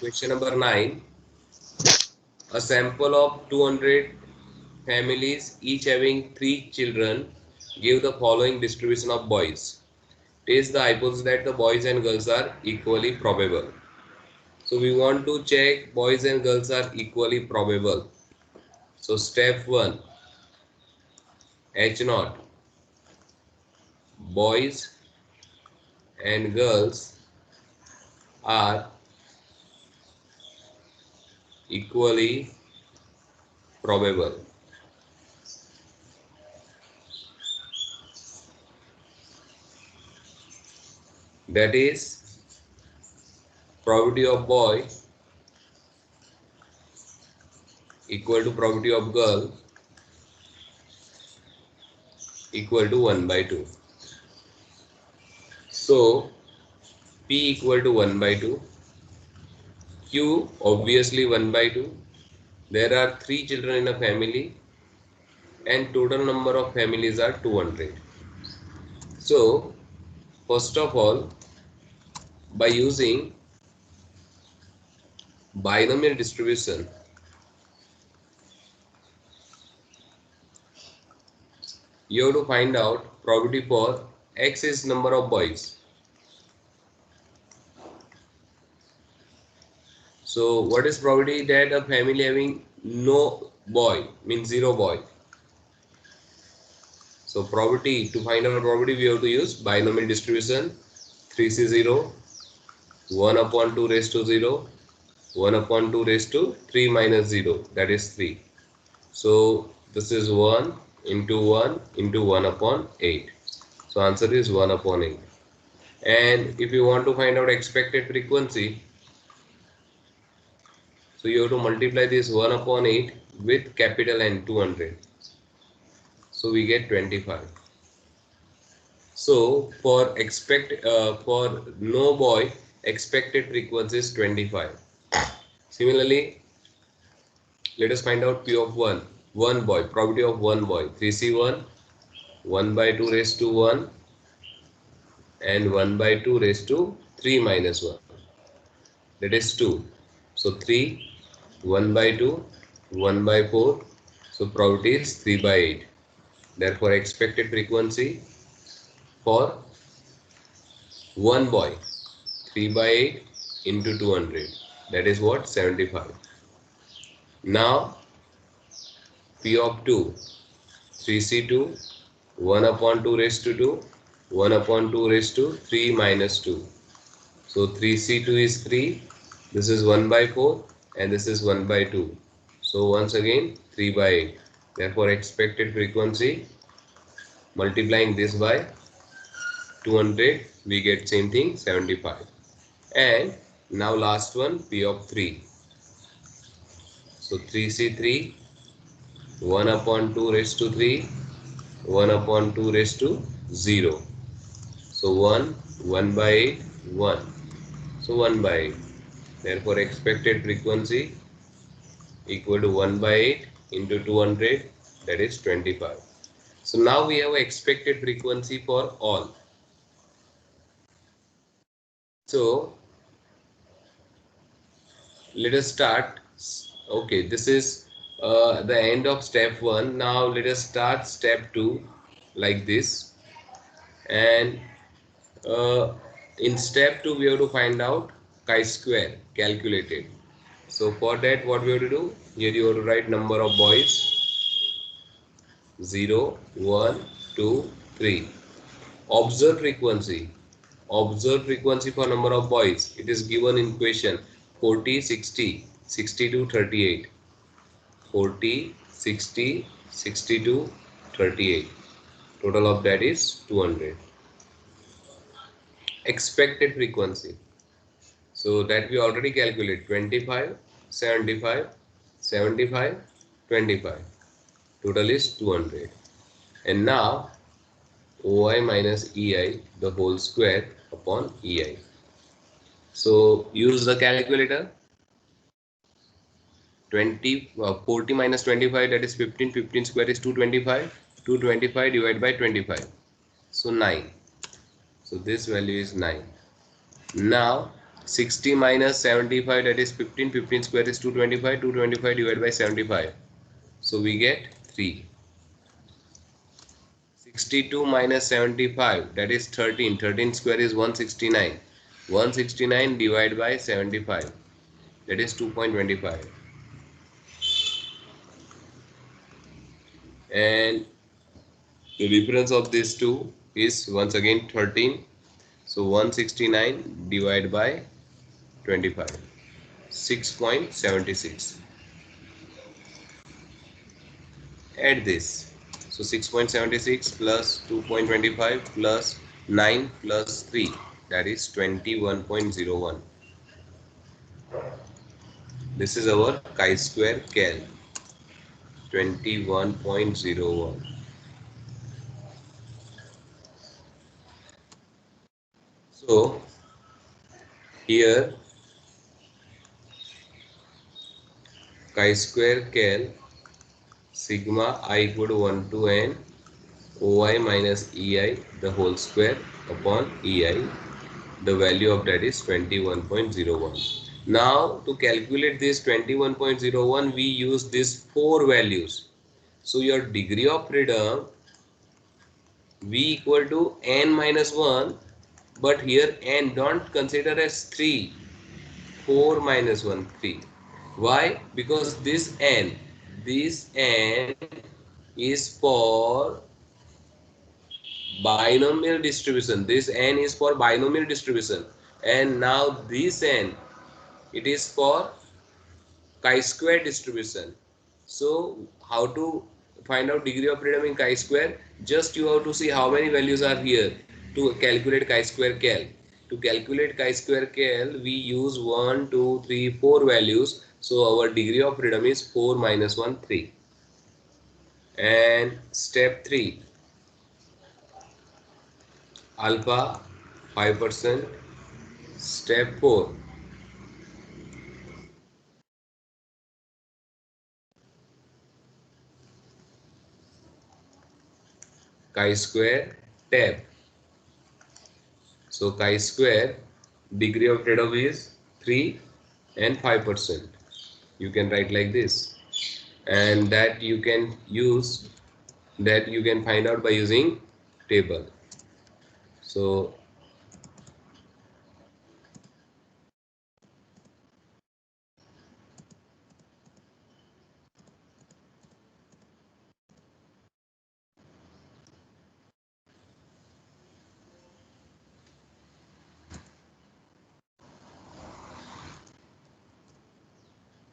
Question number 9. A sample of 200 families, each having 3 children, give the following distribution of boys. Test the hypothesis that the boys and girls are equally probable. So we want to check boys and girls are equally probable. So step 1, H naught, boys and girls are equally probable. That is, probability of boy equal to probability of girl equal to 1 by 2. So P equal to 1 by 2, Q obviously 1 by 2. There are 3 children in a family and total number of families are 200. So first of all, by using binomial distribution, you have to find out probability for X is number of boys. So what is probability that a family having no boy means 0 boy. So probability, to find out probability we have to use binomial distribution. 3C0, 1 upon 2 raised to 0, 1 upon 2 raised to 3 minus 0, that is 3. So this is 1 into 1 upon 8. So answer is 1 upon 8. And if you want to find out expected frequency, so you have to multiply this 1 upon 8 with capital N, 200. So we get 25. So for no boy, expected frequency is 25. Similarly, let us find out P of 1. 1 boy, probability of 1 boy. 3C1, 1 by 2 raised to 1 and 1 by 2 raised to 3 minus 1. That is 2. So 3, 1 by 2, 1 by 4. So probability is 3 by 8. Therefore, expected frequency for 1 boy, 3 by 8 into 200. That is what? 75. Now, P of 2, 3C2, 1 upon 2 raised to 2, 1 upon 2 raised to 3 minus 2. So 3C2 is 3, this is 1 by 4 and this is 1 by 2. So once again 3 by 8. Therefore expected frequency, multiplying this by 200, we get same thing, 75. And now last one, P of 3. So 3C3, 1 upon 2 raised to 3, 1 upon 2 raised to 0. So 1, 1 by 8, 1. So 1 by 8. Therefore expected frequency equal to 1 by 8 into 200, that is 25. So now we have expected frequency for all. So let us start. Okay, this is the end of step 1. Now let us start step 2 like this. And uh, in step 2 we have to find out chi-square calculated. So for that what we have to do? Here you have to write number of boys 0, 1, 2, 3. Observed frequency. Observed frequency for number of boys. It is given in question 40, 60, 62, 38. 40, 60, 62, 38. Total of that is 200. Expected frequency. So that we already calculate 25, 75, 75, 25. Total is 200. And now OI minus EI the whole square upon EI. So use the calculator. 40 minus 25, that is 15. 15 square is 225. 225 divided by 25. So 9. So this value is 9. Now 60 minus 75, that is 15. 15 square is 225. 225 divided by 75. So we get 3. 62 minus 75, that is 13. 13 square is 169. 169 divided by 75, that is 2.25. And the difference of these two is once again 13. So 169 divided by 25, 6.76. Add this. So 6.76 plus 2.25 plus 9 plus 3, that is 21.01. This is our chi-square cal, 21.01. So here chi-square cal sigma I equal to 1 to n OI minus EI the whole square upon EI. The value of that is 21.01. Now to calculate this 21.01, we use these 4 values. So your degree of freedom V equal to n minus 1, but here n don't consider as 3. 4 minus 1, 3. Why? Because this n is for binomial distribution. This n is for binomial distribution, and now this n, it is for chi-square distribution. So how to find out degree of freedom in chi-square? Just you have to see how many values are here to calculate chi-square cal. To calculate chi-square cal, we use 1, 2, 3, 4 values. So our degree of freedom is 4 minus 1, 3. And step 3, alpha 5%. Step 4, chi-square tab. So chi-square degree of freedom is 3 and 5%. You can write like this, and that you can use, that you can find out by using table. So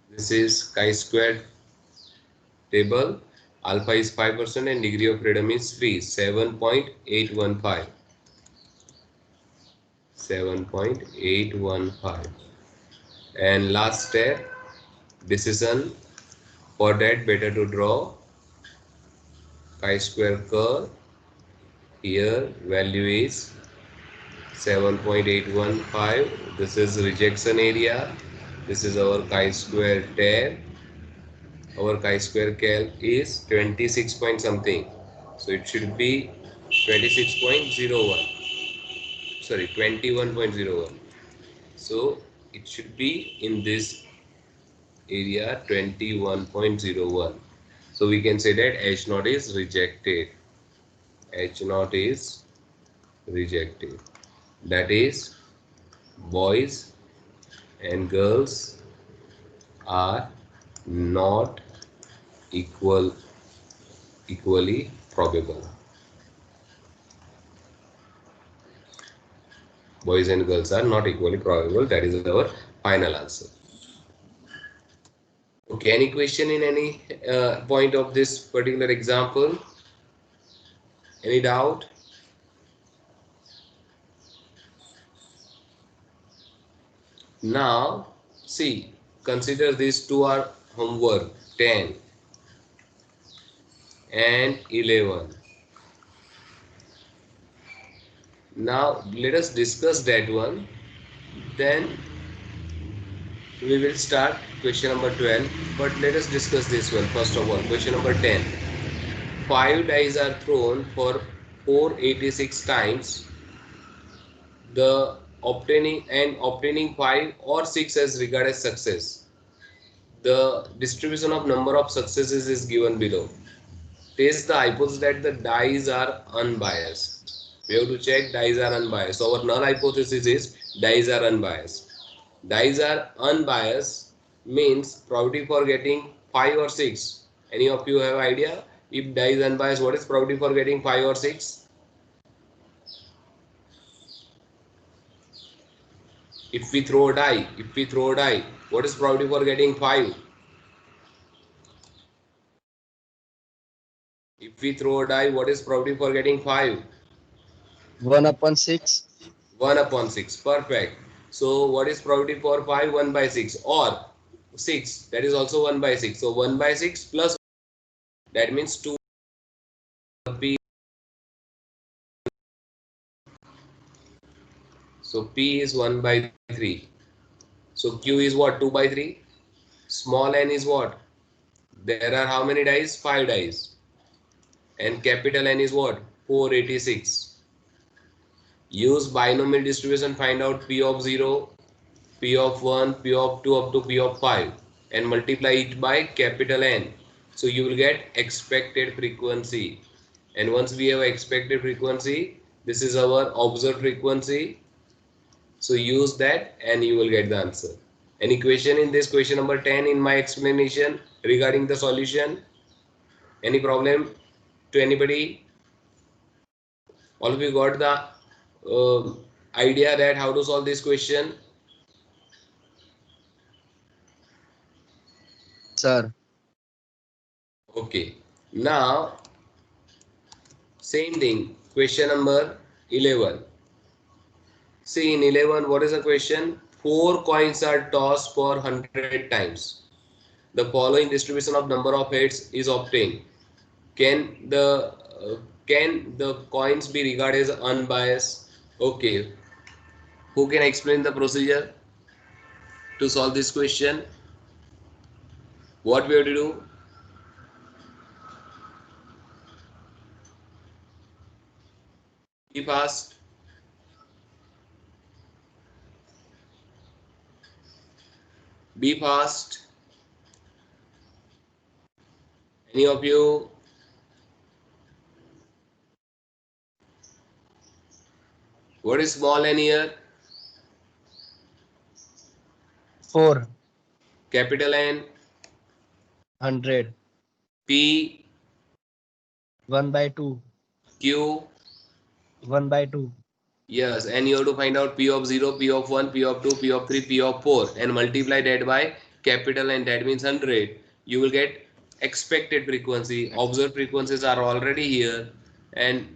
this is chi-square table. Alpha is 5% and degree of freedom is 3, 7.815. 7.815. And last step, decision. For that, better to draw chi-square curve. Here value is 7.815. This is rejection area. This is our chi-square tab. Our chi-square cal is 26 point something. So it should be 26.01. Sorry, 21.01. So it should be in this area 21.01. So we can say that H naught is rejected. H naught is rejected. That is, boys and girls are not equally probable. Boys and girls are not equally probable. That is our final answer. Okay, any question in any point of this particular example? Any doubt? Now, see, consider these two are homework 10 and 11. Now, let us discuss that one. Then we will start question number 12. But let us discuss this one first of all. Question number 10. 5 dice are thrown for 486 times. The obtaining 5 or 6 as regarded as success. The distribution of number of successes is given below. Test the hypothesis that the dice are unbiased. We have to check dice are unbiased. So our null hypothesis is dice are unbiased. Dice are unbiased means probability for getting 5 or 6. Any of you have idea? If die is unbiased, what is probability for getting 5 or 6? If we throw a die, what is probability for getting 5? If we throw a die, what is probability for getting 5? 1 upon 6. 1 upon 6. Perfect. So what is probability for 5? 1 by 6 or 6. That is also 1 by 6. So 1 by 6 plus that means 2. P. So P is 1 by 3. So Q is what? 2 by 3. Small n is what? There are how many dice? 5 dice. And capital N is what? 486. Use binomial distribution, find out P of 0, P of 1, P of 2 up to P of 5 and multiply it by capital N. So you will get expected frequency. And once we have expected frequency, this is our observed frequency. So use that and you will get the answer. Any question in this question number 10 in my explanation regarding the solution? Any problem to anybody? All of you got the idea that how to solve this question? Sir. Okay. Now, same thing. Question number 11. See in 11, what is the question? 4 coins are tossed for 100 times. The following distribution of number of heads is obtained. Can the coins be regarded as unbiased? Okay. Who can explain the procedure to solve this question? What we have to do? Be fast. Be fast. Any of you? What is small n here? 4. Capital N. 100. P. 1 by 2. Q. 1 by 2. Yes, and you have to find out P of 0, P of 1, P of 2, P of 3, P of 4 and multiply that by capital N, that means 100. You will get expected frequency. Observed frequencies are already here and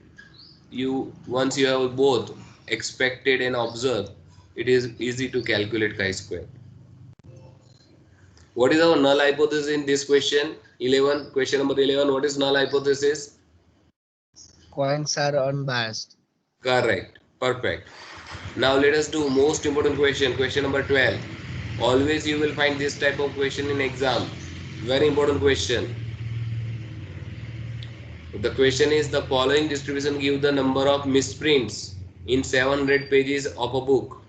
once you have both expected and observed, it is easy to calculate chi-square. What is our null hypothesis in this question? 11, question number 11, what is null hypothesis? Coins are unbiased. Correct. Perfect. Now let us do most important question. Question number 12. Always you will find this type of question in exam. Very important question. The question is the following distribution give the number of misprints in 700 pages of a book.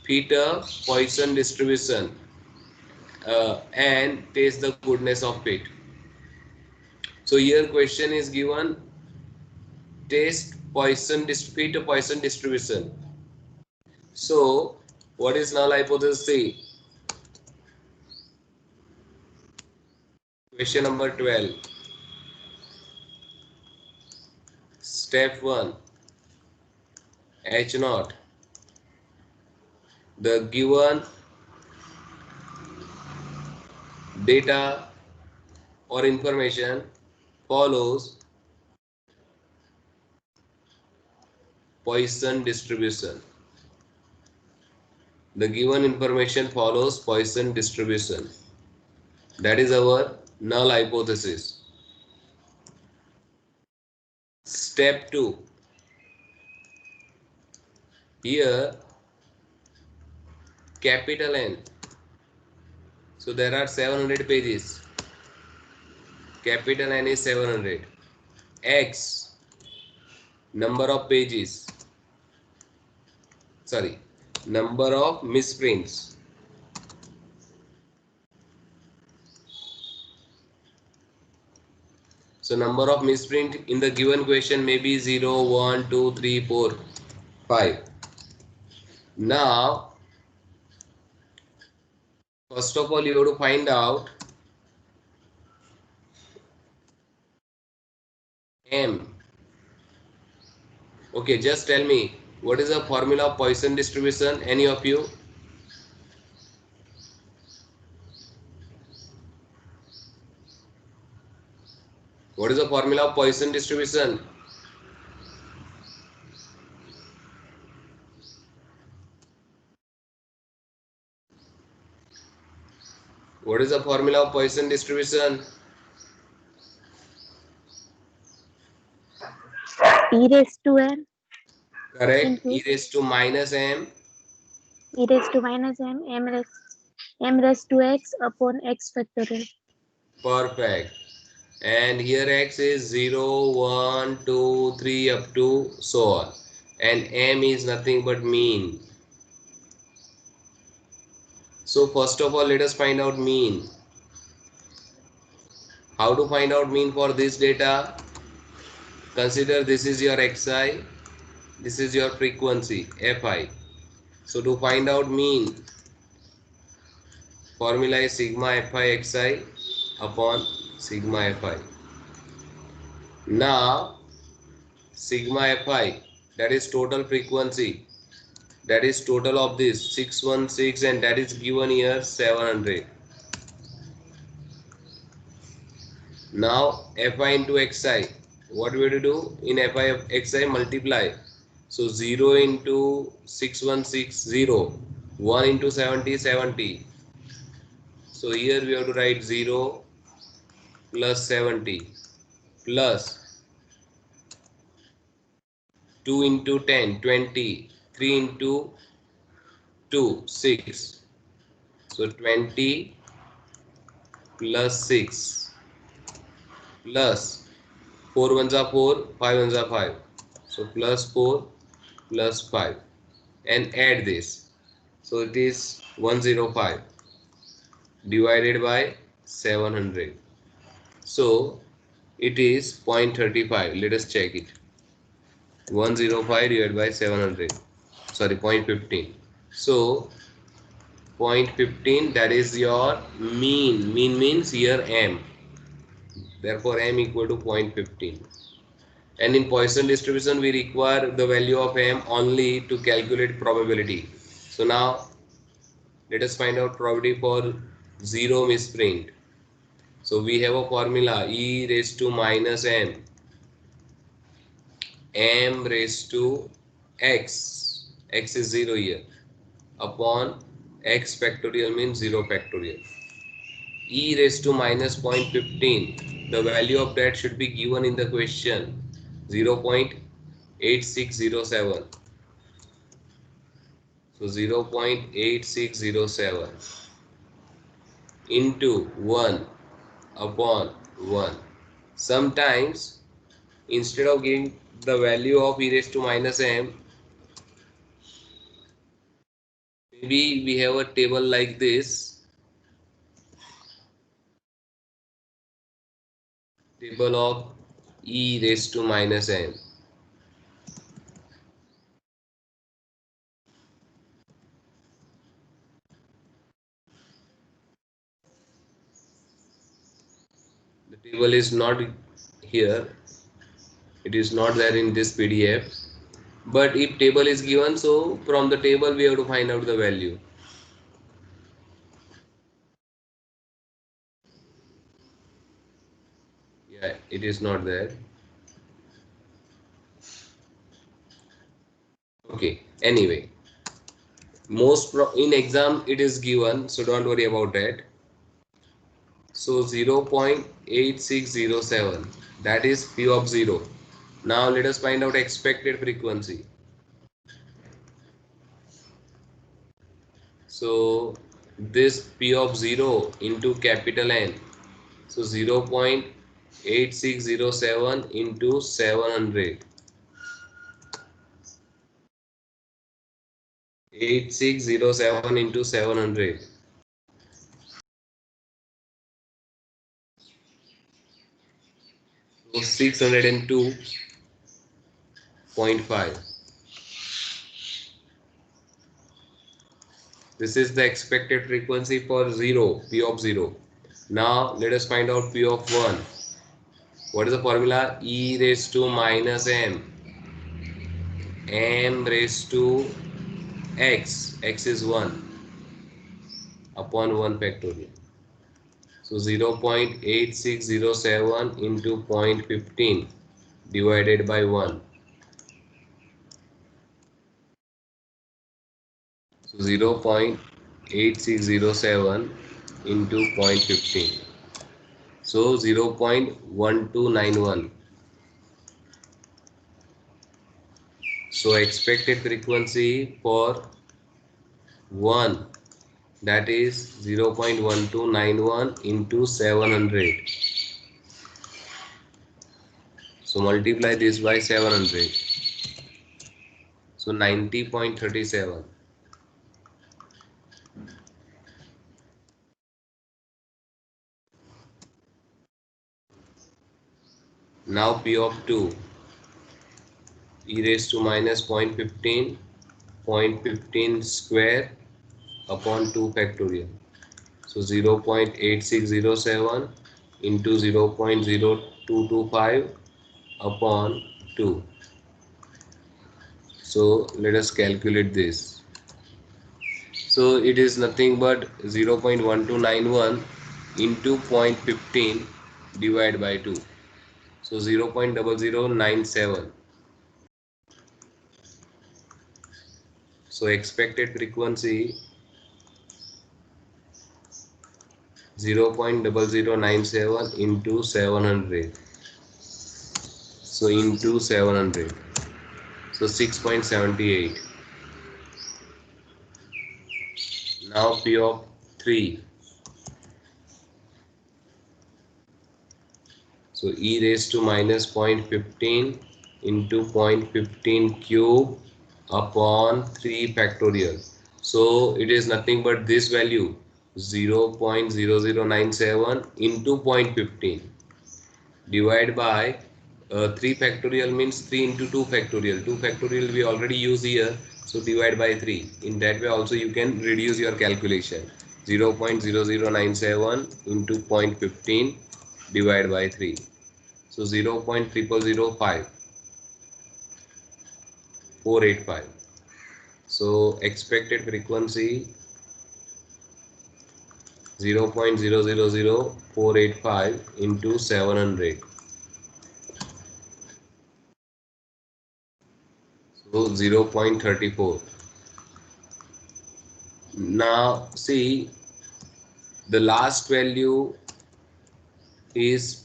Fit a Poisson distribution and taste the goodness of it. So here question is given test Poisson fit a Poisson distribution. So what is null hypothesis? Question number 12. Step 1. H naught. The given data or information follows Poisson distribution. The given information follows Poisson distribution. That is our null hypothesis. Step 2. Here capital N. So there are 700 pages. Capital N is 700. X number of pages. Sorry. Number of misprints. So number of misprint in the given question may be 0, 1, 2, 3, 4, 5. Now, first of all, you have to find out M. Okay, just tell me, what is the formula of Poisson distribution? Any of you? What is the formula of Poisson distribution? What is the formula of Poisson distribution? E raised to n Correct. into E raised to minus m. e raised to minus m raised to x upon x factorial. Perfect. And here x is 0, 1, 2, 3 up to so on. And m is nothing but mean. So first of all, let us find out mean. How to find out mean for this data? Consider this is your xi, this is your frequency fi. So to find out mean, formula is sigma fi xi upon sigma fi. Now sigma fi, that is total frequency, that is total of this 616, and that is given here 700. Now fi into xi, what we have to do in fi of xi, multiply. So 0 into 6160, 1 into 70, 70. So here we have to write 0 plus 70 plus 2 into 10, 20, 3 into 2, 6. So 20 plus 6 plus 4 ones are 4, 5 ones are 5. So plus 4 plus 5 and add this. So it is 105 divided by 700. So it is 0.35. Let us check it. 105 divided by 700. Sorry, 0.15. So 0.15, that is your mean. Mean means here m. Therefore m equal to 0.15. And in Poisson distribution, we require the value of m only to calculate probability. So now let us find out probability for zero misprint. So we have a formula e raised to minus m raised to x is 0 here, upon x factorial means 0 factorial. E raised to minus 0.15, the value of that should be given in the question, 0.8607. So 0.8607 into 1 upon 1. Sometimes instead of giving the value of e raised to minus m, maybe we have a table like this, table of e raised to minus m. The table is not here, it is not there in this PDF, but if table is given, so from the table we have to find out the value. Yeah, it is not there. Okay, anyway, in exam it is given, so don't worry about that. So 0.8607, that is P of 0. Now let us find out expected frequency. So this P of 0 into capital N. So 0.8607 into 700. 8607 into 700. So 602.5. This is the expected frequency for 0, P of 0. Now let us find out P of 1. What is the formula? E raised to minus m. M raised to x. X is 1 upon 1 factorial. So 0.8607 into 0.15 divided by 1. So 0.8607 into 0.15. So 0.1291. So expected frequency for 1, that is 0.1291 into 700. So multiply this by 700. So 90.37. Now P of 2, e raised to minus 0.15, 0.15 square upon 2 factorial. So 0.8607 into 0.0225 upon 2. So let us calculate this. So it is nothing but 0.1291 into 0.15 divided by 2. So 0.0097. So expected frequency 0.0097 into 700. So into 700. So 6.78. Now P of 3. So e raised to minus 0.15 into 0.15 cube upon 3 factorial. So it is nothing but this value 0.0097 into 0.15 divided by 3 factorial means 3 into 2 factorial. 2 factorial we already use here. So divide by 3. In that way also you can reduce your calculation. 0.0097 into 0.15 divided by 3. So 0.0005, 485. So expected frequency 0.000485 into 700. So 0.34. Now see, the last value is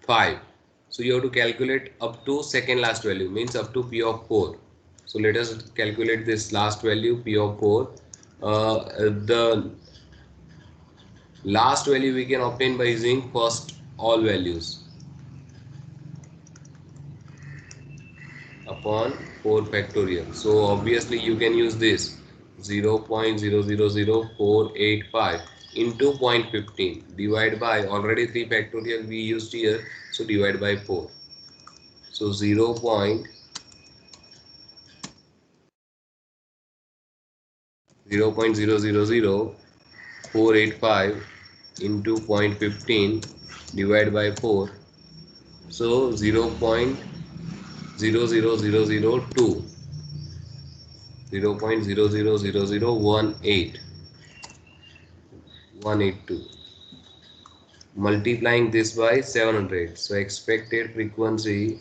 5. So you have to calculate up to second last value, means up to P of 4. So let us calculate this last value P of 4. The last value we can obtain by using first all values upon 4 factorial. So obviously you can use this 0.000485 into 0.15 divide by already 3 factorial we used here, so divide by 4. So 0.000485 into 0.15 divided by 4. So 0.00002, 0.0000182, multiplying this by 700. So expected frequency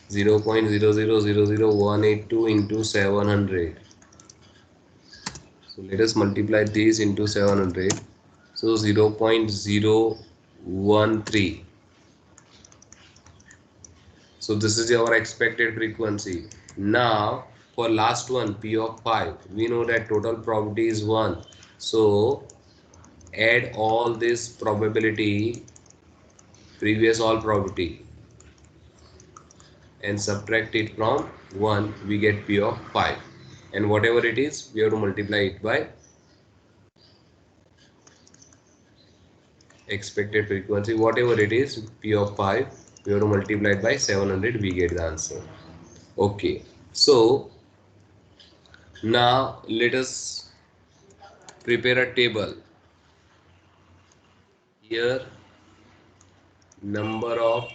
0.0000182 into 700. So let us multiply this into 700. So 0.013. So this is our expected frequency. Now for last one, P of 5, we know that total probability is 1. So add all this probability, previous all probability, and subtract it from 1, we get P of 5. and whatever it is, we have to multiply it by expected frequency. Whatever it is, P of 5, we have to multiply it by 700, we get the answer. Okay, so now let us prepare a table. Here, number of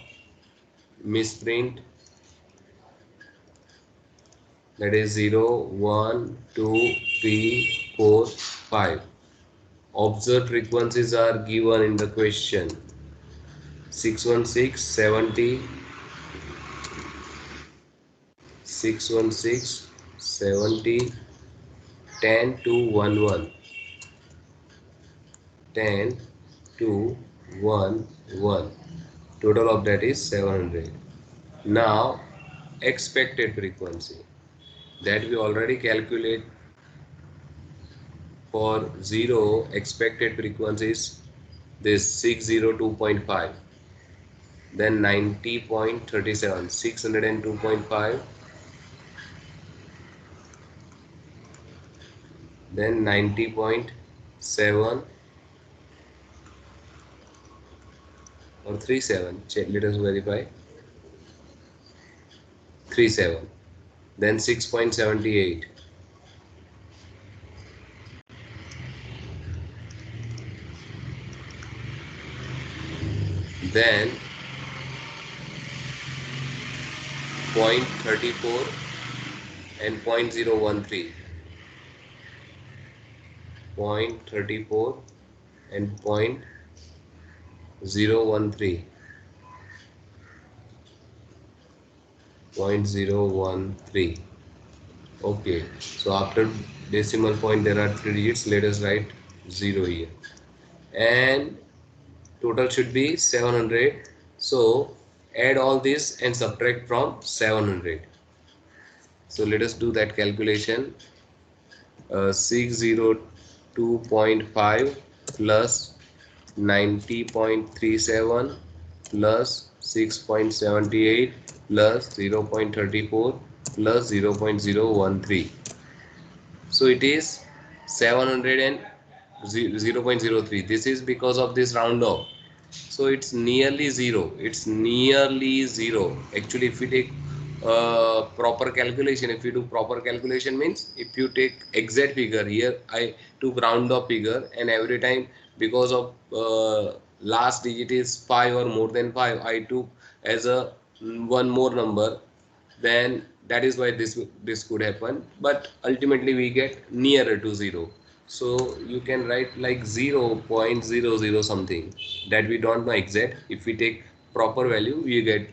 misprint, that is 0, 1, 2, 3, 4, 5. Observed frequencies are given in the question. 616, 70, 616, 70, 10 to 11, 10 to 11. Total of that is 700. Now expected frequency that we already calculate. For 0, expected frequency is this 602.5, then 90.37, 602.5, then 90.7 or 37. Check, let us verify. 37, then 6.78, then 0.34 and 0.013, 0.34 and 0.013, 0.013. Okay, so after decimal point there are 3 digits. Let us write 0 here, and total should be 700. So add all this and subtract from 700. So let us do that calculation. 602.5 plus 90.37 plus 6.78 plus 0.34 plus 0.013. So it is 700 and 0.03. This is because of this round off. So it's nearly zero. It's nearly zero. Actually, if we take proper calculation, if you do proper calculation means if you take exact figure, here I took round off figure, and every time because of last digit is 5 or more than 5, I took as a one more number, then that is why this could happen, but ultimately we get nearer to 0. So you can write like 0.00 something, that we don't know exact. If we take proper value, we get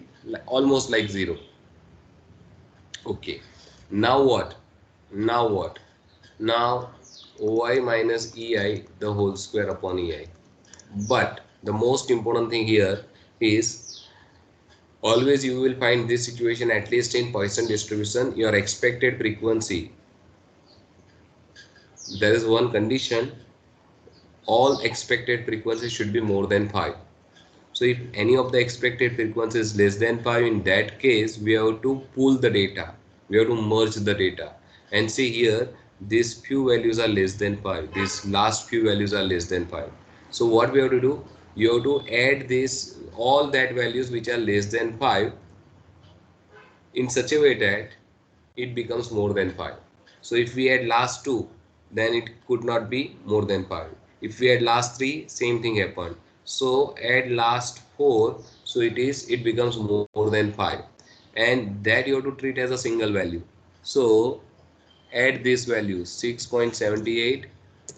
almost like 0. Okay, now what? Now what? Now OI minus EI the whole square upon EI. But the most important thing here is, always you will find this situation, at least in Poisson distribution, your expected frequency. There is one condition, all expected frequency should be more than 5. So if any of the expected frequency is less than 5, in that case we have to pull the data, we have to merge the data. And see here, these few values are less than 5, these last few values are less than 5. So what we have to do, you have to add this all that values which are less than 5 in such a way that it becomes more than 5. So if we add last 2, then it could not be more than 5. If we add last 3, same thing happened. So add last 4, so it becomes more than 5, and that you have to treat as a single value. So add this value 6.78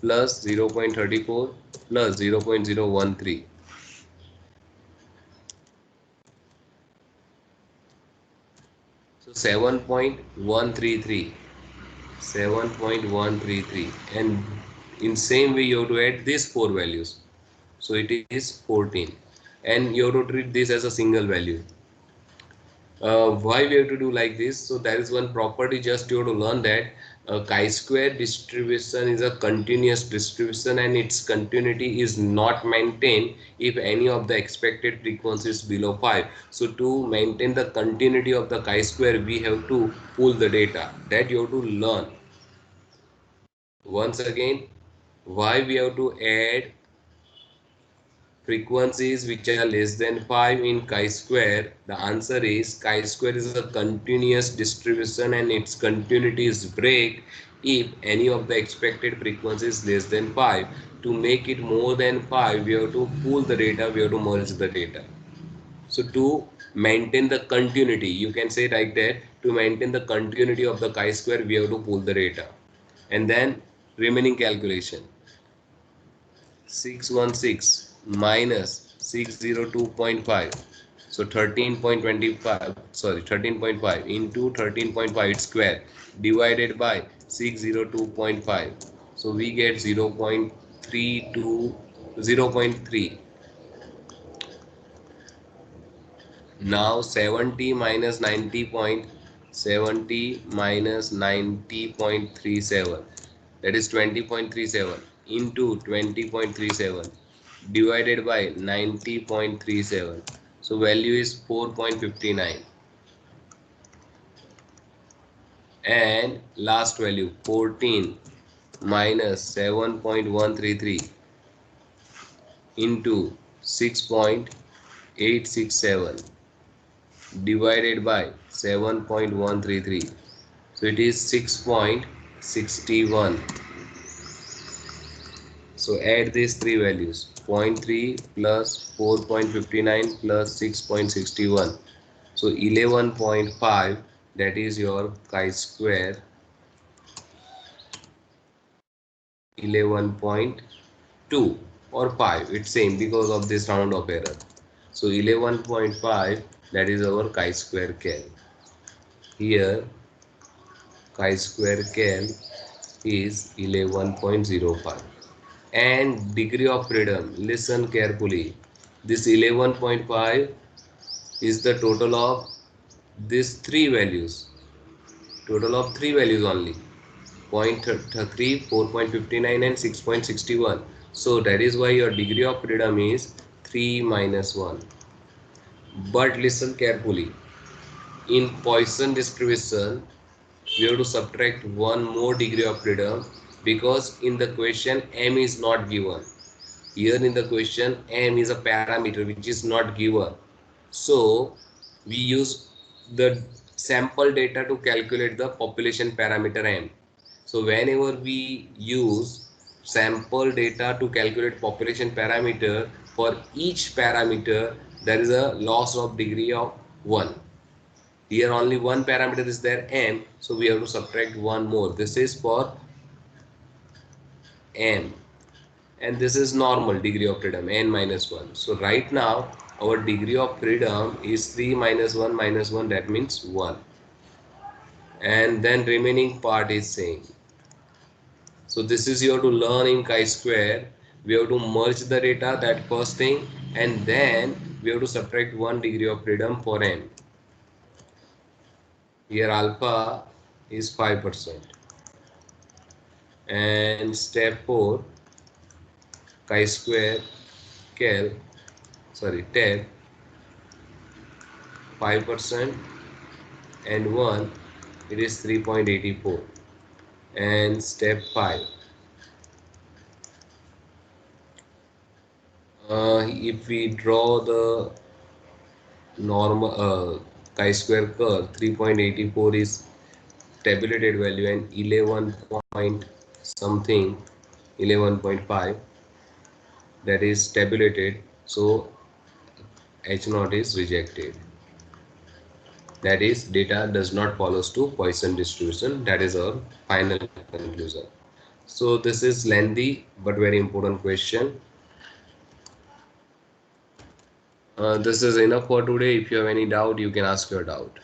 plus 0.34 plus 0.013. So 7.133. 7.133, and in same way you have to add these 4 values, so it is 14, and you have to treat this as a single value. Why we have to do like this? So there is one property, just you have to learn that chi-square distribution is a continuous distribution, and its continuity is not maintained if any of the expected frequency is below 5. So to maintain the continuity of the chi-square, we have to pull the data, that you have to learn. Once again, why we have to add frequencies which are less than 5 in chi-square? The answer is chi-square is a continuous distribution and its continuity is break if any of the expected frequencies is less than 5. To make it more than 5, we have to pool the data, we have to merge the data. So to maintain the continuity, you can say like that, to maintain the continuity of the chi-square, we have to pool the data. And then remaining calculation. 616 minus 602.5, so 13.25, sorry 13.5 into 13.5 square divided by 602.5, so we get 0.32, 0.3. Now 70 minus 90.37, that is 20.37 into 20.37 divided by 90.37, so value is 4.59. And last value 14 minus 7.133 into 6.867 divided by 7.133, so it is 6.61. So add these three values, 0.3 plus 4.59 plus 6.61, so 11.5, that is your chi-square. 11.2 or 5, it's same because of this round of error. So 11.5, that is our chi-square cal. Here chi-square cal is 11.05. And degree of freedom, listen carefully, this 11.5 is the total of these three values, total of three values only, 0.3, 4.59 and 6.61. so that is why your degree of freedom is 3 minus 1. But listen carefully, in Poisson distribution we have to subtract one more degree of freedom, because in the question m is not given. Here in the question m is a parameter which is not given, so we use the sample data to calculate the population parameter m. So whenever we use sample data to calculate population parameter, for each parameter there is a loss of degree of 1. Here only one parameter is there m, so we have to subtract one more. This is for m, and this is normal degree of freedom n minus 1. So right now our degree of freedom is 3 minus 1 minus 1, that means 1, and then remaining part is same. So this is you have to learn in chi-square. We have to merge the data, that first thing, and then we have to subtract 1 degree of freedom for n. Here alpha is 5%. And step 4, chi-square cal, sorry, tab 5% and 1, it is 3.84. And step 5, if we draw the normal chi-square curve, 3.84 is tabulated value and 11 point something, 11.5, that is tabulated, so H0 is rejected. That is, data does not follows to Poisson distribution. That is our final conclusion. So this is lengthy but very important question. This is enough for today. If you have any doubt, you can ask your doubt.